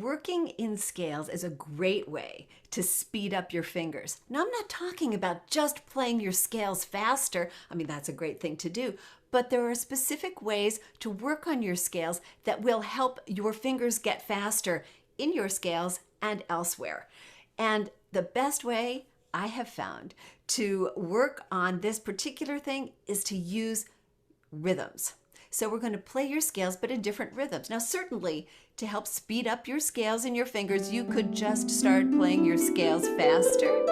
Working in scales is a great way to speed up your fingers. Now, I'm not talking about just playing your scales faster. I mean, that's a great thing to do. But there are specific ways to work on your scales that will help your fingers get faster in your scales and elsewhere. And the best way I have found to work on this particular thing is to use rhythms. So we're going to play your scales, but in different rhythms. Now, certainly, to help speed up your scales in your fingers, you could just start playing your scales faster.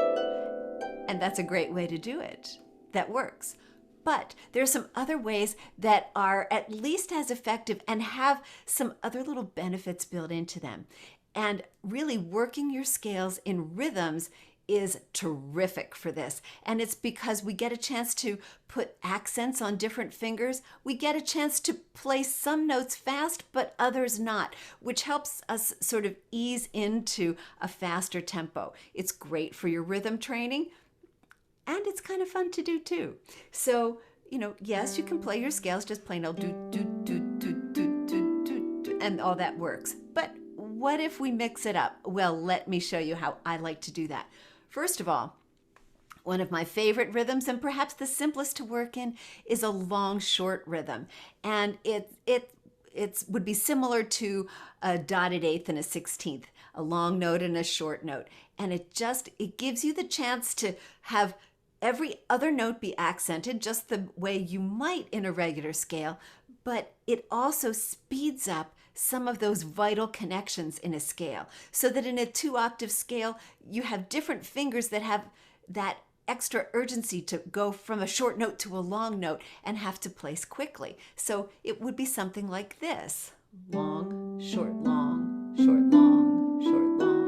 And that's a great way to do it. That works. But there are some other ways that are at least as effective and have some other little benefits built into them. And really working your scales in rhythms is terrific for this. And it's because we get a chance to put accents on different fingers. We get a chance to play some notes fast, but others not, which helps us sort of ease into a faster tempo. It's great for your rhythm training, and it's kind of fun to do too. So, yes, you can play your scales, just plain old do, do, do, do, do, do, do, do, and all that works. But what if we mix it up? Well, let me show you how I like to do that. First of all, one of my favorite rhythms, and perhaps the simplest to work in, is a long-short rhythm. And it would be similar to a dotted eighth and a 16th, a long note and a short note. And it gives you the chance to have every other note be accented just the way you might in a regular scale, but it also speeds up some of those vital connections in a scale, so that in a 2-octave scale, you have different fingers that have that extra urgency to go from a short note to a long note and have to place quickly. So it would be something like this: long, short, long, short, long, short, long.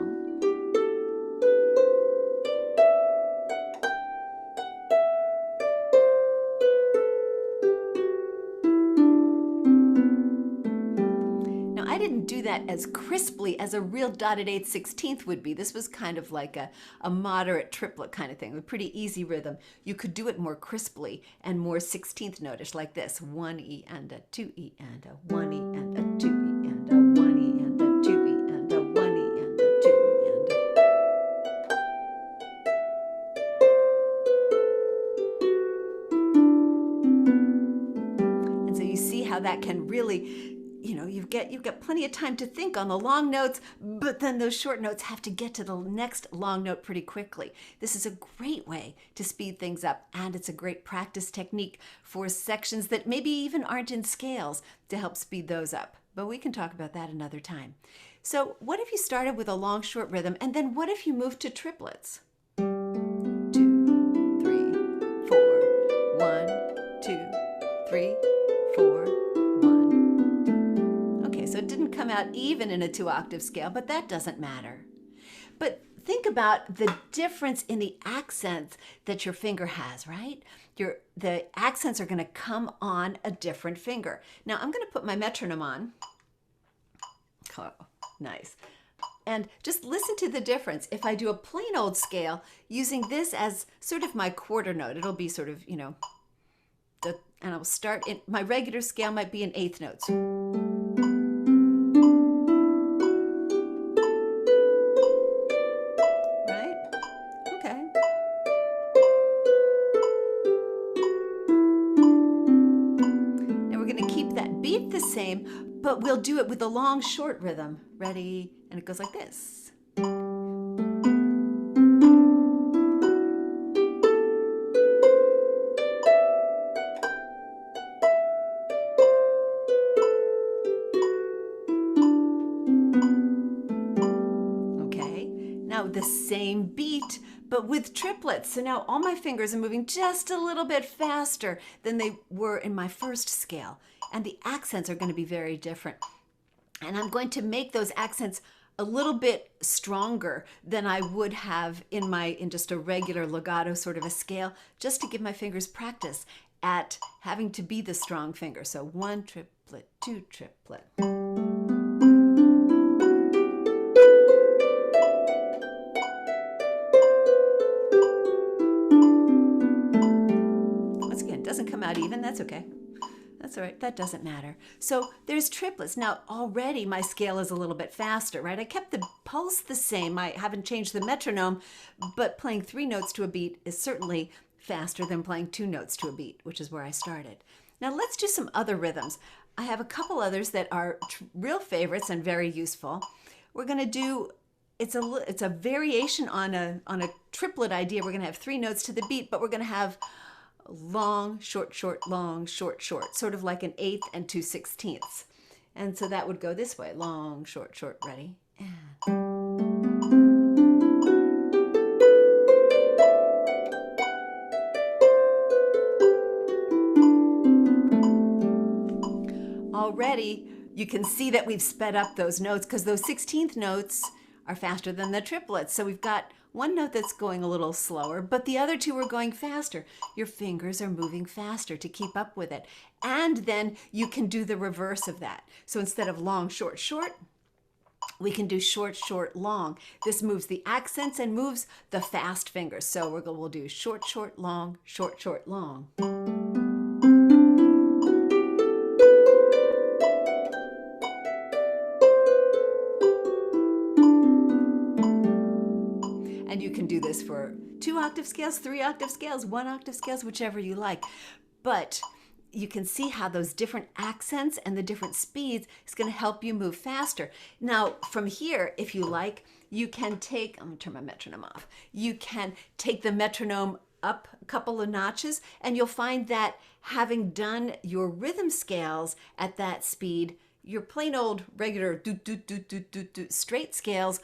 I didn't do that as crisply as a real dotted eighth 16th would be. This was kind of like a moderate triplet kind of thing, a pretty easy rhythm. You could do it more crisply and more 16th notish, like this: 1E and a 2E and a 1E and a 2E and a 1E and a 2E and a 1E and a 2E and a... And so you see how that can really, you've got plenty of time to think on the long notes, but then those short notes have to get to the next long note pretty quickly. This is a great way to speed things up, and it's a great practice technique for sections that maybe even aren't in scales to help speed those up. But we can talk about that another time. So what if you started with a long, short rhythm, and then what if you moved to triplets? 2, 3, 4, 1, 2, 3, 4. So it didn't come out even in a 2-octave scale, but that doesn't matter. But think about the difference in the accents that your finger has, right? The accents are going to come on a different finger. Now I'm going to put my metronome on. Oh, nice. And just listen to the difference. If I do a plain old scale using this as sort of my quarter note, it'll be sort of, and I'll start in my regular scale might be in eighth notes. The same, but we'll do it with a long short rhythm. Ready? And it goes like this. Okay, now the same beat, but with triplets. So now all my fingers are moving just a little bit faster than they were in my first scale. And the accents are going to be very different. And I'm going to make those accents a little bit stronger than I would have in just a regular legato sort of a scale, just to give my fingers practice at having to be the strong finger. So 1 triplet, 2 triplet. Once again, it doesn't come out even, that's okay. That's all right. That doesn't matter. So there's triplets. Now already my scale is a little bit faster, right? I kept the pulse the same. I haven't changed the metronome, but playing 3 notes to a beat is certainly faster than playing 2 notes to a beat, which is where I started. Now let's do some other rhythms. I have a couple others that are real favorites and very useful. We're going to do, it's a variation on a triplet idea. We're going to have 3 notes to the beat, but we're going to have long, short, short, long, short, short, sort of like an 1/8 and 2/16. And so that would go this way: long, short, short. Ready? And already you can see that we've sped up those notes because those 16th notes are faster than the triplets. So we've got one note that's going a little slower, but the other 2 are going faster. Your fingers are moving faster to keep up with it. And then you can do the reverse of that. So instead of long, short, short, we can do short, short, long. This moves the accents and moves the fast fingers. So we'll do short, short, long, short, short, long. And you can do this for 2 octave scales, 3 octave scales, 1 octave scales, whichever you like. But you can see how those different accents and the different speeds is going to help you move faster. Now, from here, if you like, you can take, I'm going to turn my metronome off. You can take the metronome up a couple of notches, and you'll find that having done your rhythm scales at that speed, your plain old regular straight scales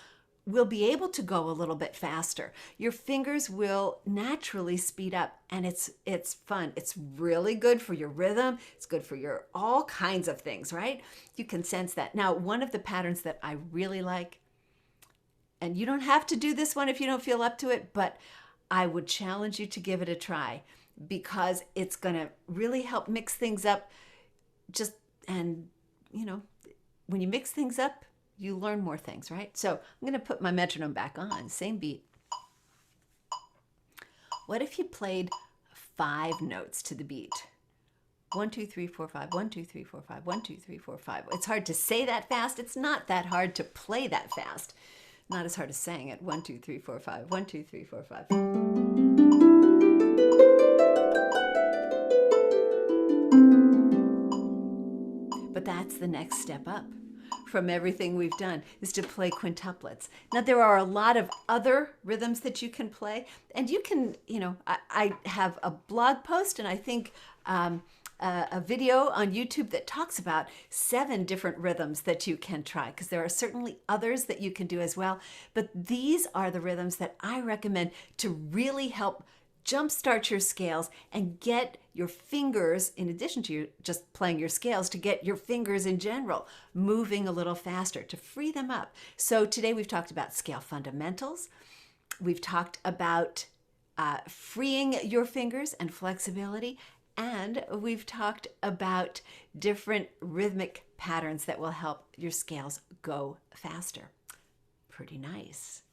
will be able to go a little bit faster. Your fingers will naturally speed up, and it's fun. It's really good for your rhythm. It's good for your all kinds of things, right? You can sense that. Now, one of the patterns that I really like, and you don't have to do this one if you don't feel up to it, but I would challenge you to give it a try because it's going to really help mix things up. And when you mix things up, you learn more things, right? So I'm going to put my metronome back on, same beat. What if you played 5 notes to the beat? 1, 2, 3, 4, 5, 1, 2, 3, 4, 5, 1, 2, 3, 4, 5. It's hard to say that fast. It's not that hard to play that fast. Not as hard as saying it. 1, 2, 3, 4, 5, 1, 2, 3, 4, 5. But that's the next step up from everything we've done, is to play quintuplets. Now, there are a lot of other rhythms that you can play, and you can, I have a blog post, and I think a video on YouTube that talks about 7 different rhythms that you can try, because there are certainly others that you can do as well. But these are the rhythms that I recommend to really help jumpstart your scales and get your fingers, in addition to just playing your scales, to get your fingers in general moving a little faster, to free them up. So today we've talked about scale fundamentals. We've talked about freeing your fingers and flexibility. And we've talked about different rhythmic patterns that will help your scales go faster. Pretty nice.